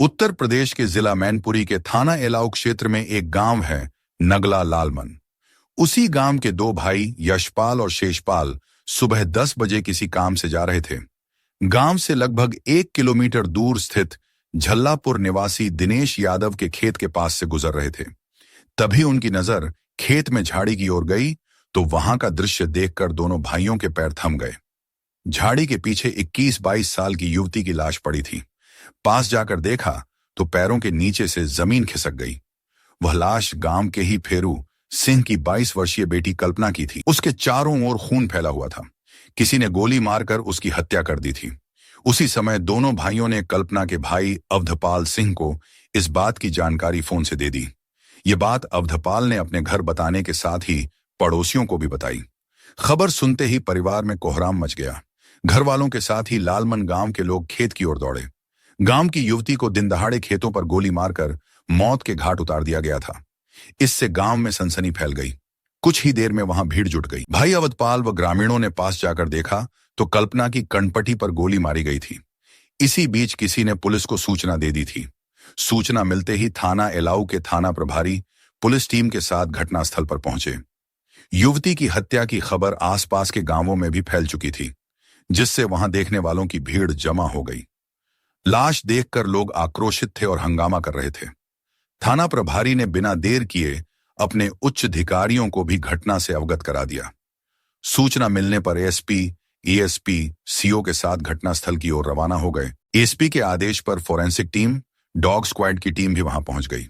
उत्तर प्रदेश के जिला मैनपुरी के थाना एलाऊ क्षेत्र में एक गांव है, नगला लालमन। उसी गांव के दो भाई यशपाल और शेषपाल सुबह 10 बजे किसी काम से जा रहे थे। गांव से लगभग 1 किलोमीटर दूर स्थित झल्लापुर निवासी दिनेश यादव के खेत के पास से गुजर रहे थे। तभी उनकी नजर खेत में झाड़ी की ओर गई तो वहां का दृश्य देखकर दोनों भाइयों के पैर थम गए। झाड़ी के पीछे 21-22 साल की युवती की लाश पड़ी थी। पास जाकर देखा तो पैरों के नीचे से जमीन खिसक गई। वह लाश गांव के ही फेरू सिंह की 22 वर्षीय बेटी कल्पना की थी। उसके चारों ओर खून फैला हुआ था। किसी ने गोली मारकर उसकी हत्या कर दी थी। उसी समय दोनों भाइयों ने कल्पना के भाई अवधपाल सिंह को इस बात की जानकारी फोन से दे दी। ये बात अवधपाल ने अपने घर बताने के साथ ही पड़ोसियों को भी बताई। खबर सुनते ही परिवार में कोहराम मच गया। घर वालों के साथ ही लालमन गांव के लोग खेत की ओर दौड़े। गांव की युवती को दिन दहाड़े खेतों पर गोली मारकर मौत के घाट उतार दिया गया था। इससे गांव में सनसनी फैल गई। कुछ ही देर में वहां भीड़ जुट गई। भाई अवधपाल व ग्रामीणों ने पास जाकर देखा तो कल्पना की कनपटी पर गोली मारी गई थी। इसी बीच किसी ने पुलिस को सूचना दे दी थी। सूचना मिलते ही थाना एलाऊ के थाना प्रभारी पुलिस टीम के साथ घटनास्थल पर पहुंचे। युवती की हत्या की खबर आसपास के गांवों में भी फैल चुकी थी, जिससे वहां देखने वालों की भीड़ जमा हो गई। लाश देखकर लोग आक्रोशित थे और हंगामा कर रहे थे। थाना प्रभारी ने बिना देर किए अपने उच्च अधिकारियों को भी घटना से अवगत करा दिया। सूचना मिलने पर एसपी, एएसपी, सीओ के साथ घटनास्थल की ओर रवाना हो गए। एसपी के आदेश पर फोरेंसिक टीम, डॉग स्क्वाड की टीम भी वहां पहुंच गई।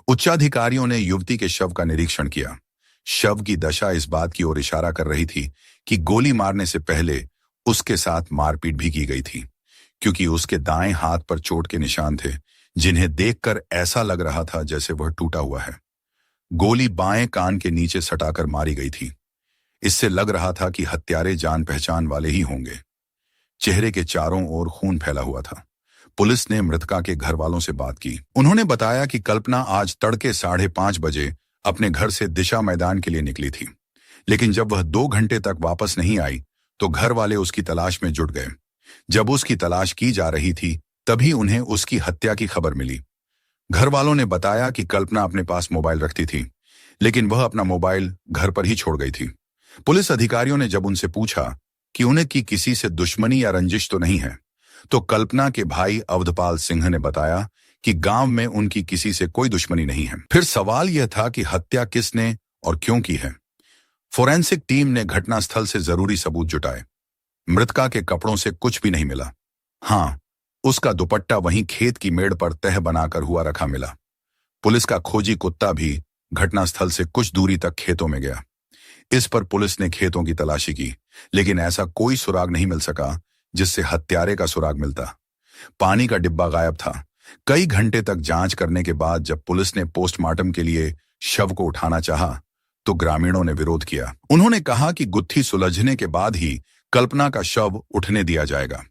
उच्चाधिकारियों ने युवती के शव का निरीक्षण किया। शव की दशा इस बात की ओर इशारा कर रही थी कि गोली मारने से पहले उसके साथ मारपीट भी की गई थी, क्योंकि उसके दाएं हाथ पर चोट के निशान थे, जिन्हें देखकर ऐसा लग रहा था जैसे वह टूटा हुआ है। गोली बाएं कान के नीचे सटाकर मारी गई थी। इससे लग रहा था कि हत्यारे जान पहचान वाले ही होंगे। चेहरे के चारों ओर खून फैला हुआ था। पुलिस ने मृतका के घर वालों से बात की। उन्होंने बताया कि कल्पना आज तड़के 5:30 बजे अपने घर से दिशा मैदान के लिए निकली थी, लेकिन जब वह 2 घंटे तक वापस नहीं आई तो घर वाले उसकी तलाश में जुट गए। जब उसकी तलाश की जा रही थी तभी उन्हें उसकी हत्या की खबर मिली। घर वालों ने बताया कि कल्पना अपने पास मोबाइल रखती थी, लेकिन वह अपना मोबाइल घर पर ही छोड़ गई थी। पुलिस अधिकारियों ने जब उनसे पूछा कि उन्हें की किसी से दुश्मनी या रंजिश तो नहीं है, तो कल्पना के भाई अवधपाल सिंह ने बताया कि गांव में उनकी किसी से कोई दुश्मनी नहीं है। फिर सवाल यह था कि हत्या किसने और क्यों की है। फोरेंसिक टीम ने घटनास्थल से जरूरी सबूत जुटाए। मृतका के कपड़ों से कुछ भी नहीं मिला। हाँ, उसका दुपट्टा वहीं खेत की मेड़ पर तह बनाकर हुआ रखा मिला। पुलिस का खोजी कुत्ता भी घटनास्थल से कुछ दूरी तक खेतों में गया। इस पर पुलिस ने खेतों की तलाशी की, लेकिन ऐसा कोई सुराग नहीं मिल सका जिससे हत्यारे का सुराग मिलता। पानी का डिब्बा गायब था। कई घंटे तक जांच करने के बाद जब पुलिस ने पोस्टमार्टम के लिए शव को उठाना चाहा तो ग्रामीणों ने विरोध किया। उन्होंने कहा कि गुत्थी सुलझने के बाद ही कल्पना का शव उठने दिया जाएगा।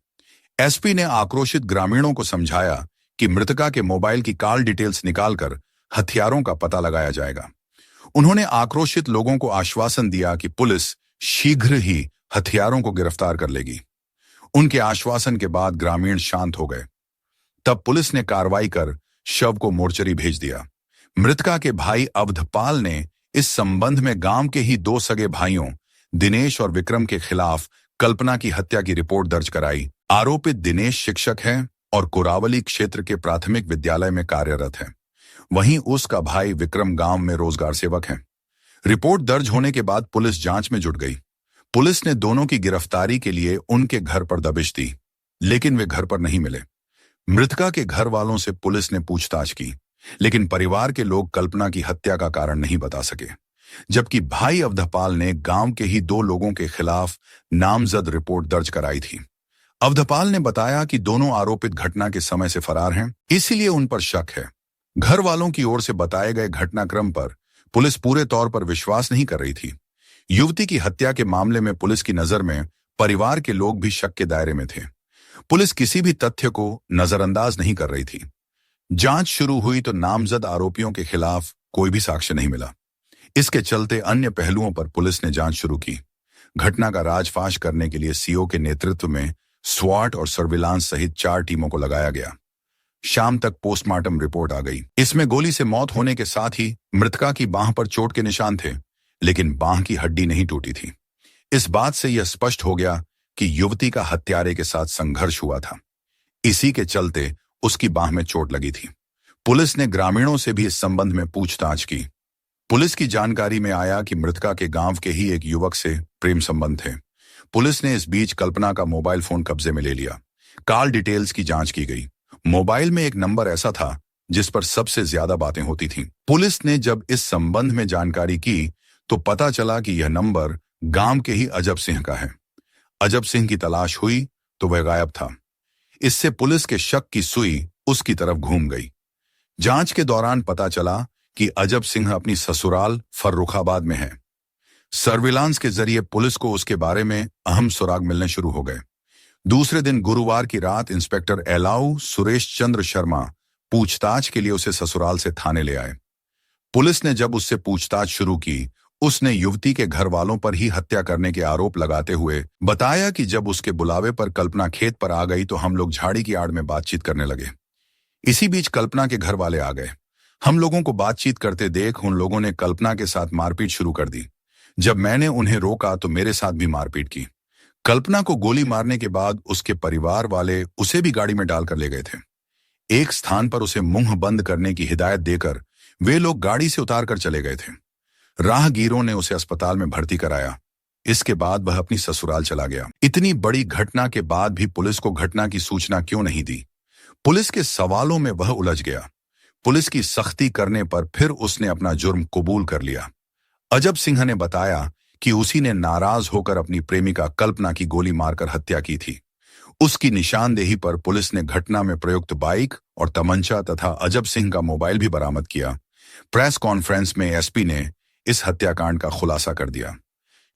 एसपी ने आक्रोशित ग्रामीणों को समझाया कि मृतका के मोबाइल की कॉल डिटेल्स निकालकर हथियारों का पता लगाया जाएगा। उन्होंने आक्रोशित लोगों को आश्वासन दिया कि पुलिस शीघ्र ही हथियारों को गिरफ्तार कर लेगी। उनके आश्वासन के बाद ग्रामीण शांत हो गए। तब पुलिस ने कार्रवाई कर शव को मोर्चरी भेज दिया। मृतका के भाई अवधपाल ने इस संबंध में गांव के ही 2 सगे भाइयों दिनेश और विक्रम के खिलाफ कल्पना की हत्या की रिपोर्ट दर्ज कराई। आरोपित दिनेश शिक्षक है और कुरावली क्षेत्र के प्राथमिक विद्यालय में कार्यरत है। वहीं उसका भाई विक्रम गांव में रोजगार सेवक है। रिपोर्ट दर्ज होने के बाद पुलिस जांच में जुट गई। पुलिस ने दोनों की गिरफ्तारी के लिए उनके घर पर दबिश दी, लेकिन वे घर पर नहीं मिले। मृतका के घर वालों से पुलिस ने पूछताछ की, लेकिन परिवार के लोग कल्पना की हत्या का कारण नहीं बता सके। जबकि भाई अवधपाल ने गांव के ही 2 लोगों के खिलाफ नामजद रिपोर्ट दर्ज कराई थी। अवधपाल ने बताया कि दोनों आरोपित घटना के समय से फरार हैं, इसीलिए उन पर शक है। घर वालों की ओर से बताए गए घटनाक्रम पर पुलिस पूरे तौर पर विश्वास नहीं कर रही थी। युवती की हत्या के मामले में पुलिस की नजर में परिवार के लोग भी शक के दायरे में थे। पुलिस किसी भी तथ्य को नजरअंदाज नहीं कर रही थी। जांच शुरू हुई तो नामजद आरोपियों के खिलाफ कोई भी साक्ष्य नहीं मिला। इसके चलते अन्य पहलुओं पर पुलिस ने जांच शुरू की। घटना का राजफाश करने के लिए सीओ के नेतृत्व में स्वाट और सर्विलांस सहित 4 टीमों को लगाया गया। शाम तक पोस्टमार्टम रिपोर्ट आ गई। इसमें गोली से मौत होने के साथ ही मृतका की बांह पर चोट के निशान थे, लेकिन बांह की हड्डी नहीं टूटी थी। इस बात से यह स्पष्ट हो गया कि युवती का हत्यारे के साथ संघर्ष हुआ था। इसी के चलते उसकी बांह में चोट लगी थी। पुलिस ने ग्रामीणों से भी इस संबंध में पूछताछ की। पुलिस की जानकारी में आया कि मृतका के गांव के ही एक युवक से प्रेम संबंध थे। पुलिस ने इस बीच कल्पना का मोबाइल फोन कब्जे में ले लिया। कॉल डिटेल्स की जांच की गई। मोबाइल में एक नंबर ऐसा था जिस पर सबसे ज्यादा बातें होती थीं। पुलिस ने जब इस संबंध में जानकारी की तो पता चला कि यह नंबर गांव के ही अजब सिंह का है। अजब सिंह की तलाश हुई तो वह गायब था। इससे पुलिस के शक की सुई उसकी तरफ घूम गई। जांच के दौरान पता चला कि अजब सिंह अपनी ससुराल फर्रुखाबाद में है। सर्विलांस के जरिए पुलिस को उसके बारे में अहम सुराग मिलने शुरू हो गए। दूसरे दिन गुरुवार की रात इंस्पेक्टर एलाऊ सुरेश चंद्र शर्मा पूछताछ के लिए उसे ससुराल से थाने ले आए। पुलिस ने जब उससे पूछताछ शुरू की, उसने युवती के घर वालों पर ही हत्या करने के आरोप लगाते हुए बताया कि जब उसके बुलावे पर कल्पना खेत पर आ गई तो हम लोग झाड़ी की आड़ में बातचीत करने लगे। इसी बीच कल्पना के घर वाले आ गए। हम लोगों को बातचीत करते देख उन लोगों ने कल्पना के साथ मारपीट शुरू कर दी। जब मैंने उन्हें रोका तो मेरे साथ भी मारपीट की। कल्पना को गोली मारने के बाद उसके परिवार वाले उसे भी गाड़ी में डालकर ले गए थे। एक स्थान पर उसे मुंह बंद करने की हिदायत देकर वे लोग गाड़ी से उतार कर चले गए थे। राहगीरों ने उसे अस्पताल में भर्ती कराया। इसके बाद वह अपनी ससुराल चला गया। इतनी बड़ी घटना के बाद भी पुलिस को घटना की सूचना क्यों नहीं दी? पुलिस के सवालों में वह उलझ गया। पुलिस की सख्ती करने पर फिर उसने अपना जुर्म कबूल कर लिया। अजब सिंह ने बताया कि उसी ने नाराज होकर अपनी प्रेमिका कल्पना की गोली मारकर हत्या की थी। उसकी निशानदेही पर पुलिस ने घटना में प्रयुक्त बाइक और तमंचा तथा अजब सिंह का मोबाइल भी बरामद किया। प्रेस कॉन्फ्रेंस में एसपी ने इस हत्याकांड का खुलासा कर दिया।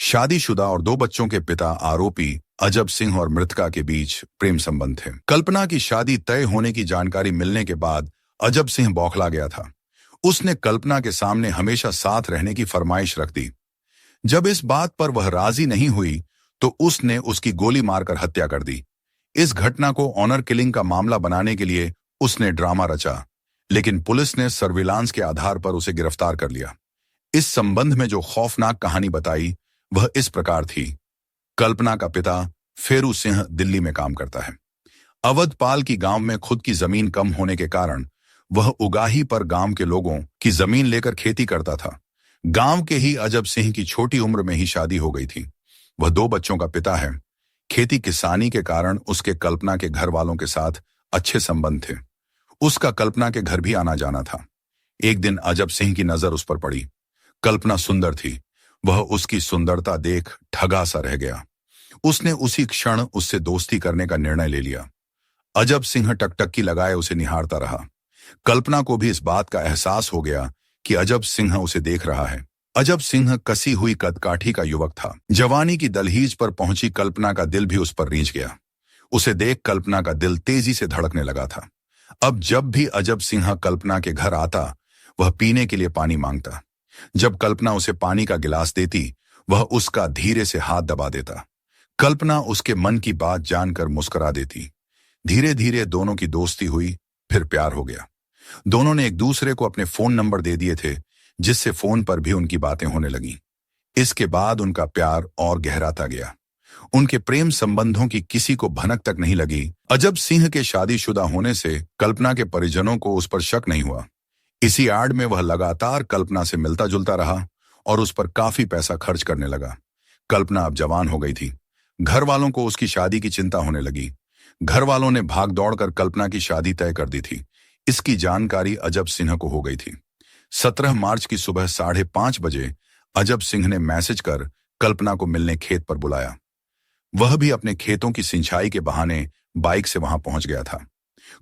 शादीशुदा और 2 बच्चों के पिता आरोपी अजब सिंह और मृतका के बीच प्रेम संबंध थे। कल्पना की शादी तय होने की जानकारी मिलने के बाद अजब सिंह बौखला गया था। उसने कल्पना के सामने हमेशा साथ रहने की फरमाइश रख दी। जब इस बात पर वह राजी नहीं हुई तो उसने उसकी गोली मारकर हत्या कर दी। इस घटना को ऑनर किलिंग का मामला बनाने के लिए उसने ड्रामा रचा, लेकिन पुलिस ने सर्विलांस के आधार पर उसे गिरफ्तार कर लिया। इस संबंध में जो खौफनाक कहानी बताई वह इस प्रकार थी। कल्पना का पिता फेरू सिंह दिल्ली में काम करता है। अवधपाल की गांव में खुद की जमीन कम होने के कारण वह उगाही पर गांव के लोगों की जमीन लेकर खेती करता था। गांव के ही अजब सिंह की छोटी उम्र में ही शादी हो गई थी। वह 2 बच्चों का पिता है। खेती किसानी के कारण उसके कल्पना के घर वालों के साथ अच्छे संबंध थे। उसका कल्पना के घर भी आना जाना था। एक दिन अजब सिंह की नजर उस पर पड़ी। कल्पना सुंदर थी। वह उसकी सुंदरता देख ठगा सा रह गया। उसने उसी क्षण उससे दोस्ती करने का निर्णय ले लिया। अजब सिंह टकटकी लगाए उसे निहारता रहा। कल्पना को भी इस बात का एहसास हो गया कि अजब सिंह उसे देख रहा है। अजब सिंह कसी हुई कदकाठी का युवक था। जवानी की दलहीज पर पहुंची कल्पना का दिल भी उस पर रींच गया। उसे देख कल्पना का दिल तेजी से धड़कने लगा था। अब जब भी अजब सिंह कल्पना के घर आता वह पीने के लिए पानी मांगता। जब कल्पना उसे पानी का गिलास देती वह उसका धीरे से हाथ दबा देता। कल्पना उसके मन की बात जानकर मुस्कुरा देती। धीरे धीरे दोनों की दोस्ती हुई, फिर प्यार हो गया। दोनों ने एक दूसरे को अपने फोन नंबर दे दिए थे, जिससे फोन पर भी उनकी बातें होने लगीं। इसके बाद उनका प्यार और गहराता गया। उनके प्रेम संबंधों की किसी को भनक तक नहीं लगी। अजब सिंह के शादीशुदा होने से कल्पना के परिजनों को उस पर शक नहीं हुआ। इसी आड़ में वह लगातार कल्पना से मिलता जुलता रहा और उस पर काफी पैसा खर्च करने लगा। कल्पना अब जवान हो गई थी। घर वालों को उसकी शादी की चिंता होने लगी। घर वालों ने भाग दौड़ कर कल्पना की शादी तय कर दी थी। इसकी जानकारी अजब सिंह को हो गई थी। 17 मार्च की सुबह 5:30 बजे अजब सिंह ने मैसेज कर कल्पना को मिलने खेत पर बुलाया। वह भी अपने खेतों की सिंचाई के बहाने बाइक से वहां पहुंच गया था।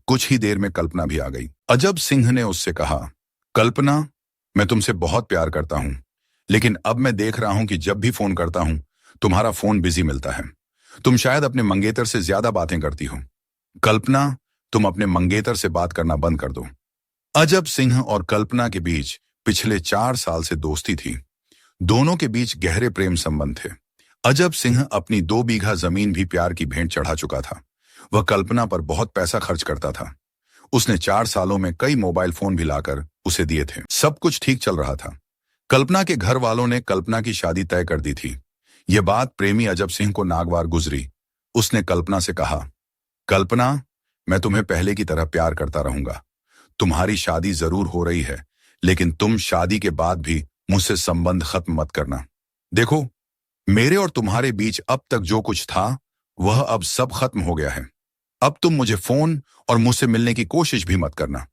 कुछ ही देर में कल्पना भी आ गई। अजब सिंह ने उससे कहा, कल्पना, मैं तुमसे बहुत प्यार करता हूं, लेकिन अब मैं देख रहा हूं कि जब भी फोन करता हूं तुम्हारा फोन बिजी मिलता है। तुम शायद अपने मंगेतर से ज्यादा बातें करती हो। कल्पना, तुम अपने मंगेतर से बात करना बंद कर दो। अजब सिंह और कल्पना के बीच पिछले 4 साल से दोस्ती थी। दोनों के बीच गहरे प्रेम संबंध थे। अजब सिंह अपनी 2 बीघा जमीन भी प्यार की भेंट चढ़ा चुका था। वह कल्पना पर बहुत पैसा खर्च करता था। उसने 4 सालों में कई मोबाइल फोन भी लाकर उसे दिए थे। सब कुछ ठीक चल रहा था। कल्पना के घर वालों ने कल्पना की शादी तय कर दी थी। यह बात प्रेमी अजब सिंह को नागवार गुजरी। उसने कल्पना से कहा, कल्पना, मैं तुम्हें पहले की तरह प्यार करता रहूंगा। तुम्हारी शादी जरूर हो रही है, लेकिन तुम शादी के बाद भी मुझसे संबंध खत्म मत करना। देखो, मेरे और तुम्हारे बीच अब तक जो कुछ था वह अब सब खत्म हो गया है। अब तुम मुझे फोन और मुझसे मिलने की कोशिश भी मत करना,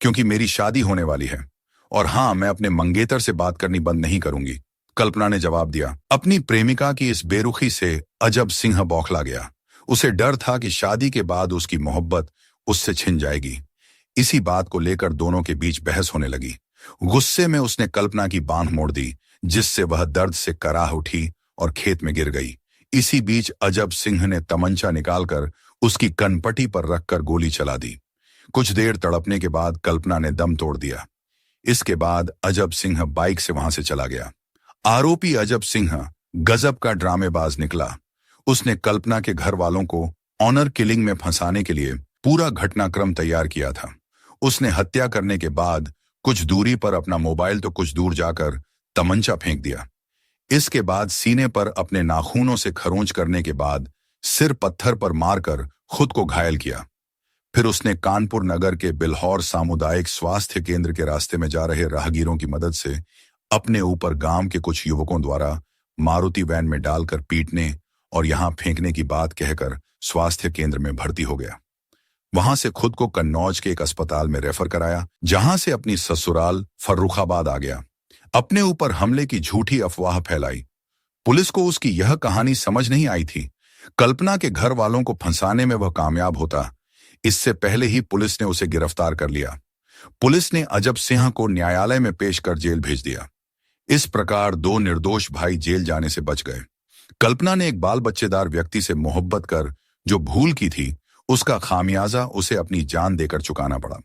क्योंकि मेरी शादी होने वाली है। और हाँ, मैं अपने मंगेतर से बात करनी बंद नहीं करूंगी, कल्पना ने जवाब दिया। अपनी प्रेमिका की इस बेरुखी से अजब सिंह बौखला गया। उसे डर था कि शादी के बाद उसकी मोहब्बत उससे छिन जाएगी। इसी बात को लेकर दोनों के बीच बहस होने लगी। गुस्से में उसने कल्पना की बांह मोड़ दी, जिससे वह दर्द से कराह उठी और खेत में गिर गई। इसी बीच अजब सिंह ने तमंचा निकालकर उसकी कनपटी पर रखकर गोली चला दी। कुछ देर तड़पने के बाद कल्पना ने दम तोड़ दिया। इसके बाद अजब सिंह बाइक से वहां से चला गया। आरोपी अजब सिंह गजब का ड्रामेबाज निकला। उसने कल्पना के घर वालों को ऑनर किलिंग में फंसाने के लिए पूरा घटनाक्रम तैयार किया था। उसने हत्या करने के बाद कुछ दूरी पर अपना मोबाइल तो कुछ दूर जाकर तमंचा फेंक दिया। इसके बाद सीने पर अपने नाखूनों से खरोंच करने के बाद सिर पत्थर पर मारकर खुद को घायल किया। फिर उसने कानपुर नगर के बिल्हौर सामुदायिक स्वास्थ्य केंद्र के रास्ते में जा रहे राहगीरों की मदद से अपने ऊपर गांव के कुछ युवकों द्वारा मारुति वैन में डालकर पीटने और यहां फेंकने की बात कहकर स्वास्थ्य केंद्र में भर्ती हो गया। वहां से खुद को कन्नौज के एक अस्पताल में रेफर कराया, जहां से अपनी ससुराल फर्रुखाबाद आ गया। अपने ऊपर हमले की झूठी अफवाह फैलाई। पुलिस को उसकी यह कहानी समझ नहीं आई थी। कल्पना के घर वालों को फंसाने में वह कामयाब होता, इससे पहले ही पुलिस ने उसे गिरफ्तार कर लिया। पुलिस ने अजब सिंह को न्यायालय में पेश कर जेल भेज दिया। इस प्रकार दो निर्दोष भाई जेल जाने से बच गए। कल्पना ने एक बाल बच्चेदार व्यक्ति से मोहब्बत कर जो भूल की थी, उसका खामियाजा उसे अपनी जान देकर चुकाना पड़ा।